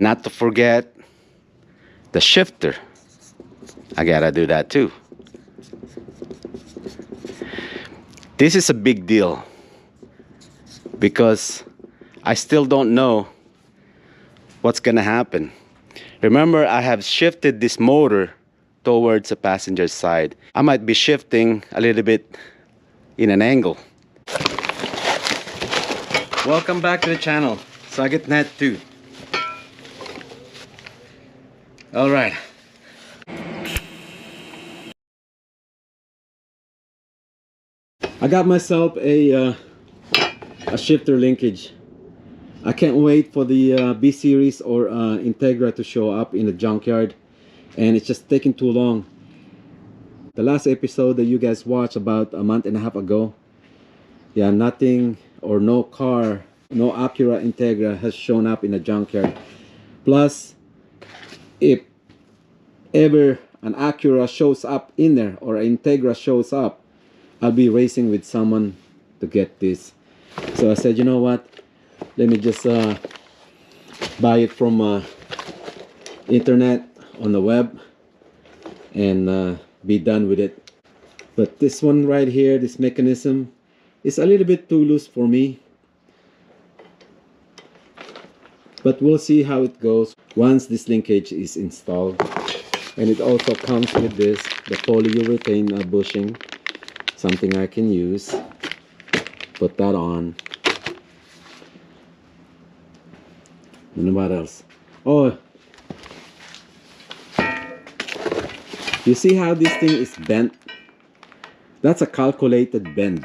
Not to forget the shifter. I gotta do that too. This is a big deal because I still don't know what's gonna happen. Remember, I have shifted this motor towards the passenger side. I might be shifting a little bit in an angle. Welcome back to the channel, Sagetnet 2. All right. I got myself a shifter linkage. I can't wait for the B series or Integra to show up in the junkyard, and it's just taking too long. The last episode that you guys watched about a month and a half ago, yeah, nothing or no car, no Acura Integra has shown up in the junkyard. Plus, if ever an Acura shows up in there or an Integra shows up, I'll be racing with someone to get this. So I said, you know what, let me just buy it from internet on the web and be done with it. But this one right here, this mechanism, is a little bit too loose for me, but we'll see how it goes once this linkage is installed. And it also comes with this, the polyurethane bushing, something I can use. Put that on. And what else? Oh, you see how this thing is bent? That's a calculated bend,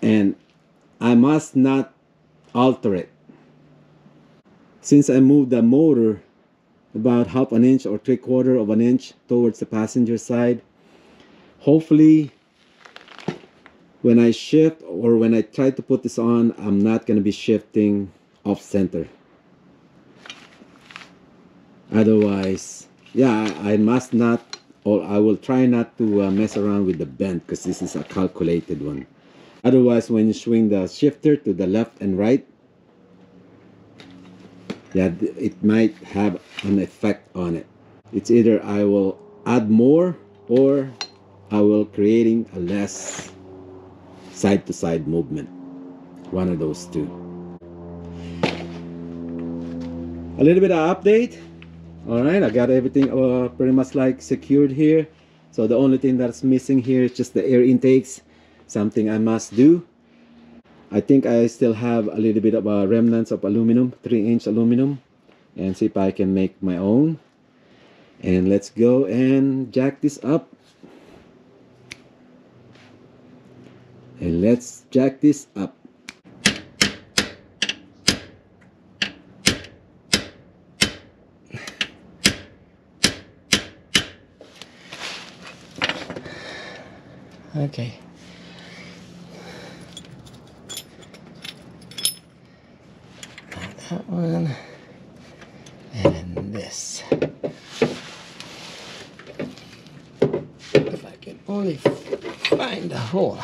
and I must not alter it. Since I moved the motor about half an inch or 3/4 of an inch towards the passenger side, hopefully when I shift or when I try to put this on, I'm not going to be shifting off center. Otherwise, yeah, I must not, or I will try not to mess around with the bend, because this is a calculated one. Otherwise, when you swing the shifter to the left and right, yeah, it might have an effect on it. It's either I will add more or I will creating a less side to side movement. One of those two. A little bit of update. All right, I got everything pretty much like secured here. So the only thing that's missing here is just the air intakes, something I must do. I think I still have a little bit of remnants of aluminum, 3-inch aluminum, and see if I can make my own. And let's go and jack this up. And let's jack this up. Okay. That one and this. If I can only find the hole.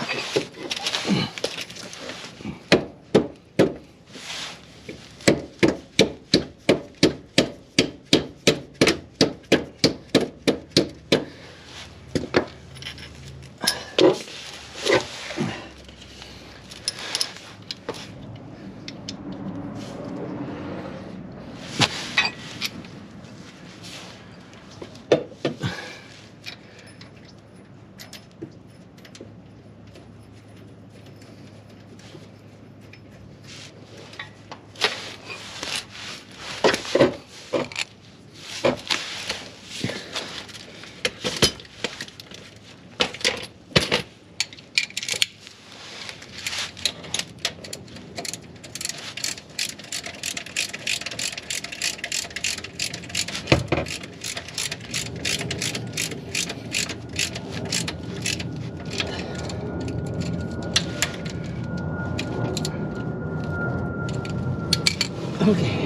Okay.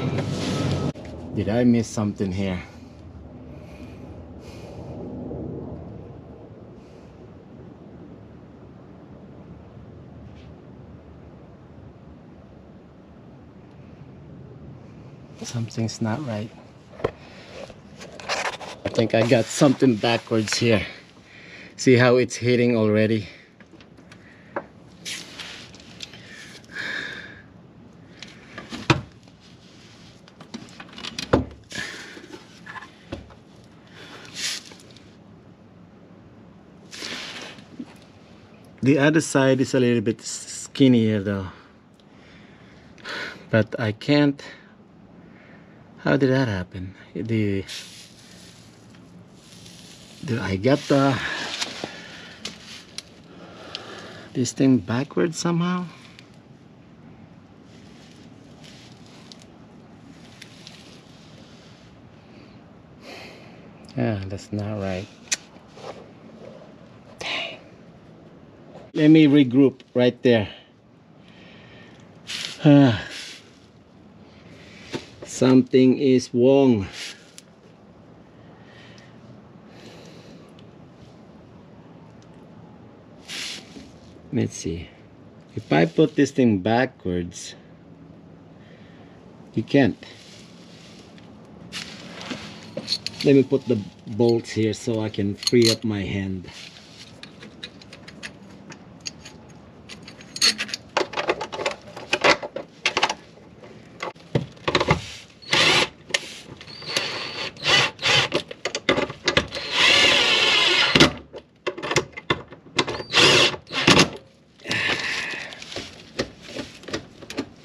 Did I miss something here? Something's not right. I think I got something backwards here. See how it's hitting already? The other side is a little bit skinnier though. But I can't. How did that happen? Do I get this thing backwards somehow? Yeah, that's not right. Dang. Let me regroup right there. Something is wrong. Let's see. If I put this thing backwards, you can't. Let me put the bolts here so I can free up my hand.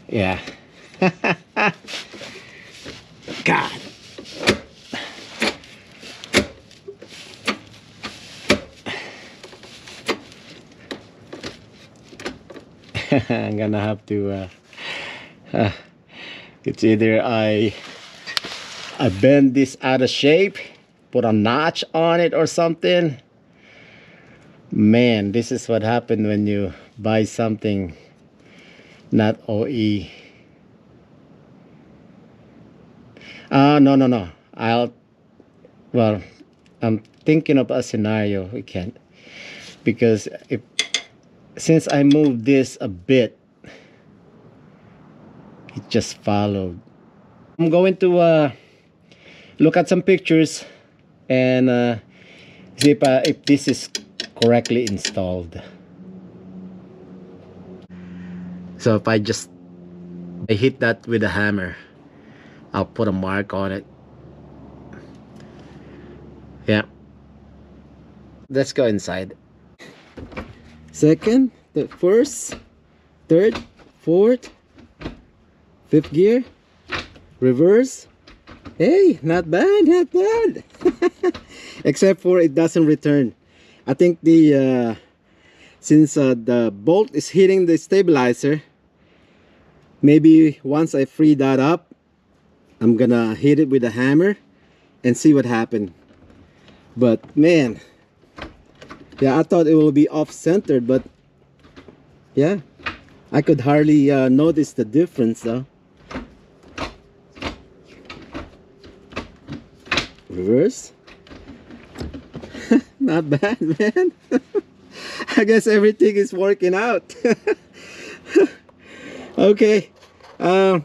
Yeah. God. I'm gonna have to it's either I bend this out of shape, put a notch on it or something. Man, this is what happened when you buy something not OE. No. Well, I'm thinking of a scenario. We can't, because since I moved this a bit, it just followed. I'm going to look at some pictures and see if this is correctly installed. So if I hit that with a hammer, I'll put a mark on it. Yeah. Let's go inside. Second, the first, third, fourth, fifth gear, reverse. Hey, not bad, not bad. Except for it doesn't return. I think the since the bolt is hitting the stabilizer, maybe once I free that up, I'm gonna hit it with a hammer and see what happened. But man, yeah, I thought it will be off-centered, but yeah, I could hardly notice the difference though. Reverse. Not bad, man. I guess everything is working out. Okay, I'm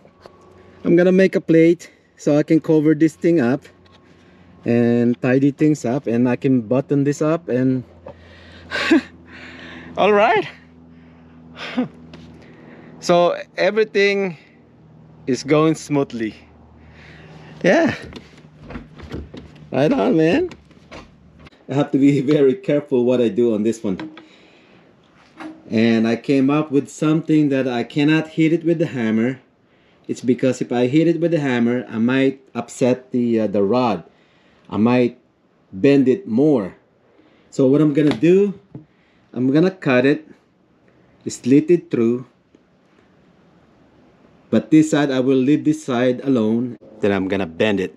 gonna make a plate so I can cover this thing up and tidy things up, and I can button this up and all right. So everything is going smoothly. Yeah, right on, man. I have to be very careful what I do on this one. And I came up with something that I cannot hit it with the hammer. It's because if I hit it with the hammer, I might upset the rod. I might bend it more. So what I'm gonna do, I'm gonna cut it, slit it through. But this side, I will leave this side alone. Then I'm gonna bend it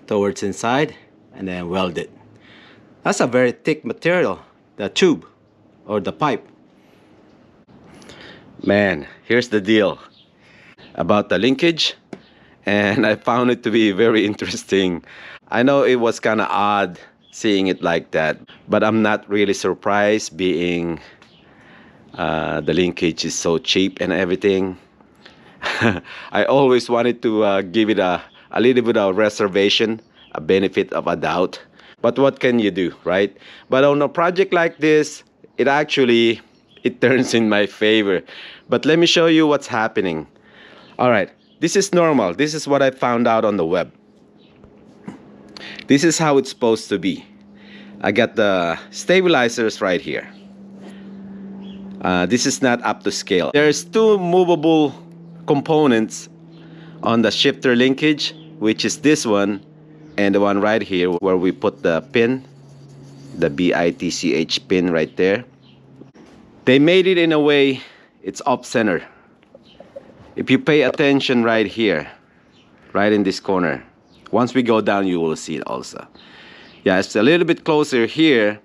towards inside and then weld it. That's a very thick material, the tube or the pipe. Man, here's the deal about the linkage, and I found it to be very interesting. I know it was kind of odd seeing it like that, but I'm not really surprised, being the linkage is so cheap and everything. I always wanted to give it a a little bit of reservation, a benefit of a doubt. But what can you do, right? But on a project like this, it turns in my favor. But let me show you what's happening. All right, this is normal. This is what I found out on the web. This is how it's supposed to be. I got the stabilizers right here. This is not up to scale. There's two movable components on the shifter linkage, which is this one and the one right here where we put the pin, the BITCH pin right there. They made it in a way it's off center. If you pay attention right here, right in this corner, once we go down you will see it also. Yeah, it's a little bit closer here.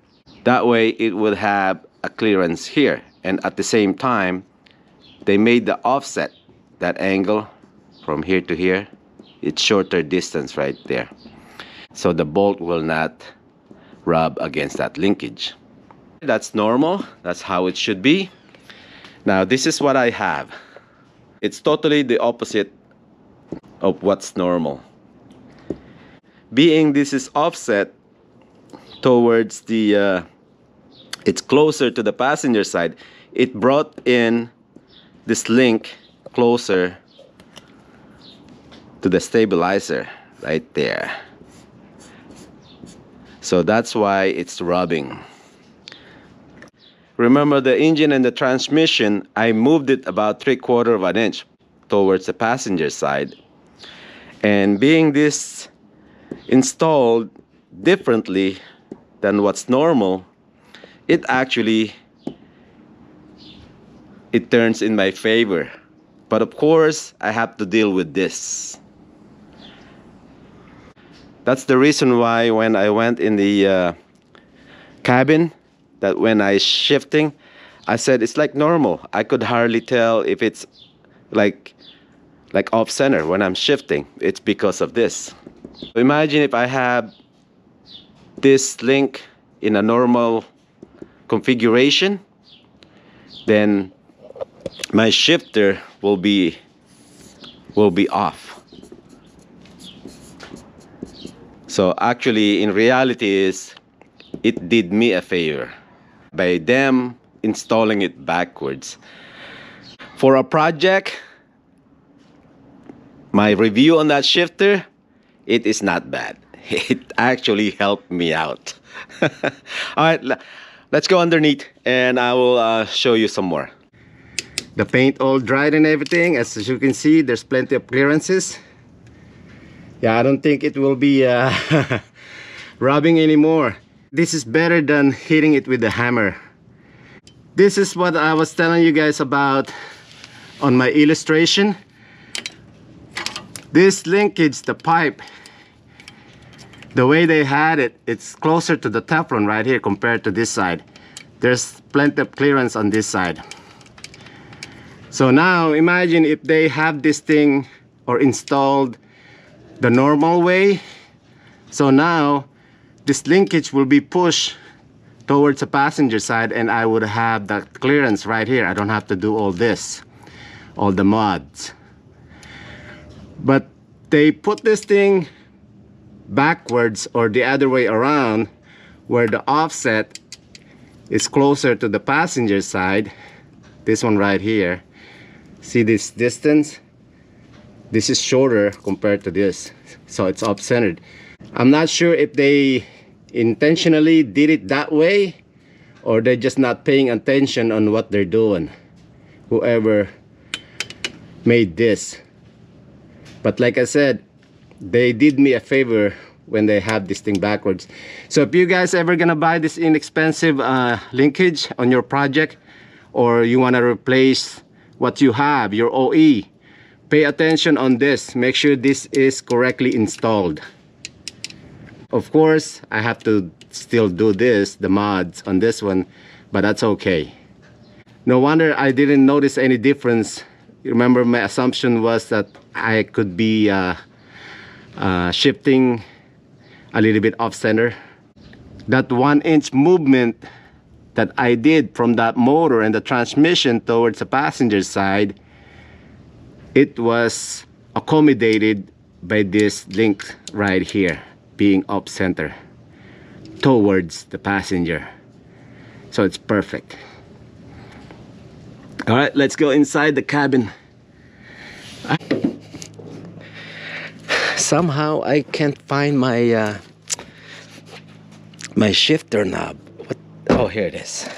That way it will have a clearance here. And at the same time, they made the offset, that angle from here to here, it's shorter distance right there. So the bolt will not rub against that linkage. That's normal. That's how it should be. Now this is what I have. It's totally the opposite of what's normal. Being this is offset towards the it's closer to the passenger side, it brought in this link closer to the stabilizer right there. So that's why it's rubbing. Remember the engine and the transmission, I moved it about 3/4 of an inch towards the passenger side. And being this installed differently than what's normal, it turns in my favor. But of course, I have to deal with this. That's the reason why when I went in the cabin, that when I shifting, I said it's like normal. I could hardly tell if it's like off center when I'm shifting. It's because of this. Imagine if I have this link in a normal configuration, then my shifter will be off. So actually in reality it did me a favor by them installing it backwards. For a project, my review on that shifter, it is not bad. It actually helped me out. All right, let's go underneath and I will show you some more. The paint all dried and everything. As you can see, there's plenty of clearances. Yeah, I don't think it will be rubbing anymore. This is better than hitting it with the hammer. This is what I was telling you guys about on my illustration. This linkage, the pipe, the way they had it, it's closer to the Teflon right here compared to this side. There's plenty of clearance on this side. So now imagine if they have this thing or installed the normal way. So now this linkage will be pushed towards the passenger side and I would have that clearance right here. I don't have to do all this, all the mods. But they put this thing backwards or the other way around, where the offset is closer to the passenger side. This one right here. See this distance? This is shorter compared to this, so it's off-centered. I'm not sure if they intentionally did it that way or they're just not paying attention on what they're doing, whoever made this. But like I said, they did me a favor when they have this thing backwards. So if you guys ever gonna buy this inexpensive linkage on your project, or you want to replace what you have, your OE, pay attention on this. Make sure this is correctly installed. Of course, I have to still do this, the mods on this one, but that's okay. No wonder I didn't notice any difference. Remember, my assumption was that I could be shifting a little bit off center. That 1-inch movement that I did from that motor and the transmission towards the passenger side, it was accommodated by this link right here being off center towards the passenger, so it's perfect. All right, let's go inside the cabin. Somehow I can't find my my shifter knob. What? Oh, here it is.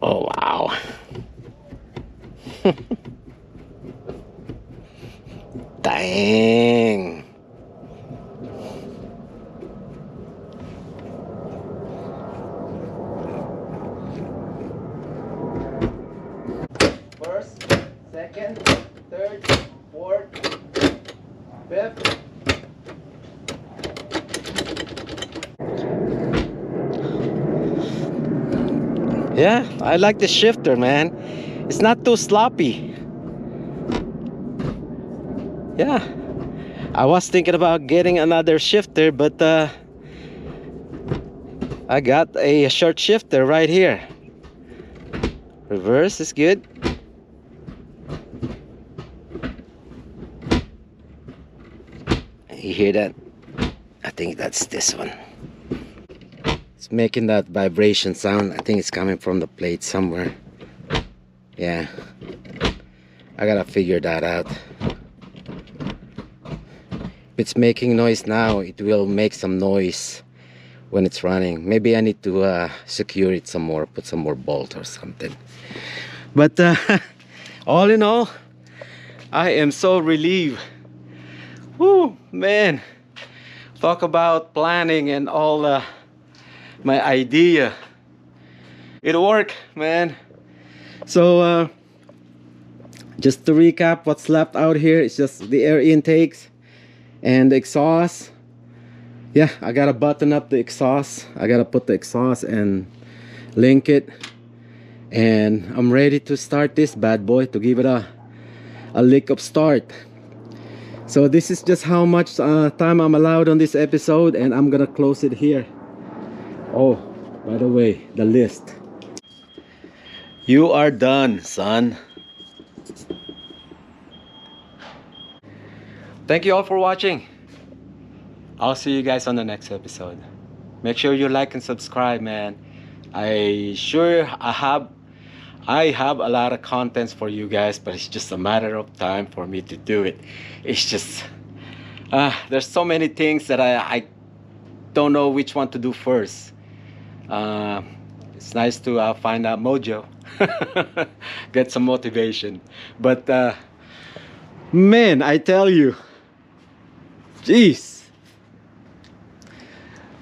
Oh, wow. Dang. First, second, third, fourth, fifth. Yeah, I like the shifter, man. It's not too sloppy. Yeah, I was thinking about getting another shifter, but I got a short shifter right here. Reverse is good. You hear that? I think that's this one. It's making that vibration sound. I think it's coming from the plate somewhere. Yeah, I gotta figure that out. If it's making noise now, it will make some noise when it's running. Maybe I need to secure it some more, put some more bolt or something. But all in all, I am so relieved. Woo, man, talk about planning and all my idea. It worked, man. So just to recap, what's left out here is just the air intakes and the exhaust. Yeah, I gotta button up the exhaust. I gotta put the exhaust and link it, and I'm ready to start this bad boy, to give it a lick of start. So this is just how much time I'm allowed on this episode, and I'm gonna close it here. Oh, by the way, the list. You are done, son. Thank you all for watching. I'll see you guys on the next episode. Make sure you like and subscribe, man. I have a lot of contents for you guys, but it's just a matter of time for me to do it. It's just there's so many things that I don't know which one to do first. It's nice to find out mojo, get some motivation. But man, I tell you, jeez,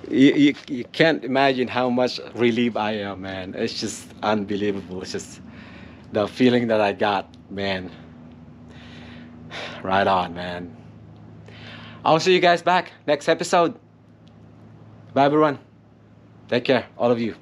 you can't imagine how much relief I am, man. It's just unbelievable. It's just the feeling that I got, man. Right on, man. I'll see you guys back next episode. Bye, everyone. Take care, all of you.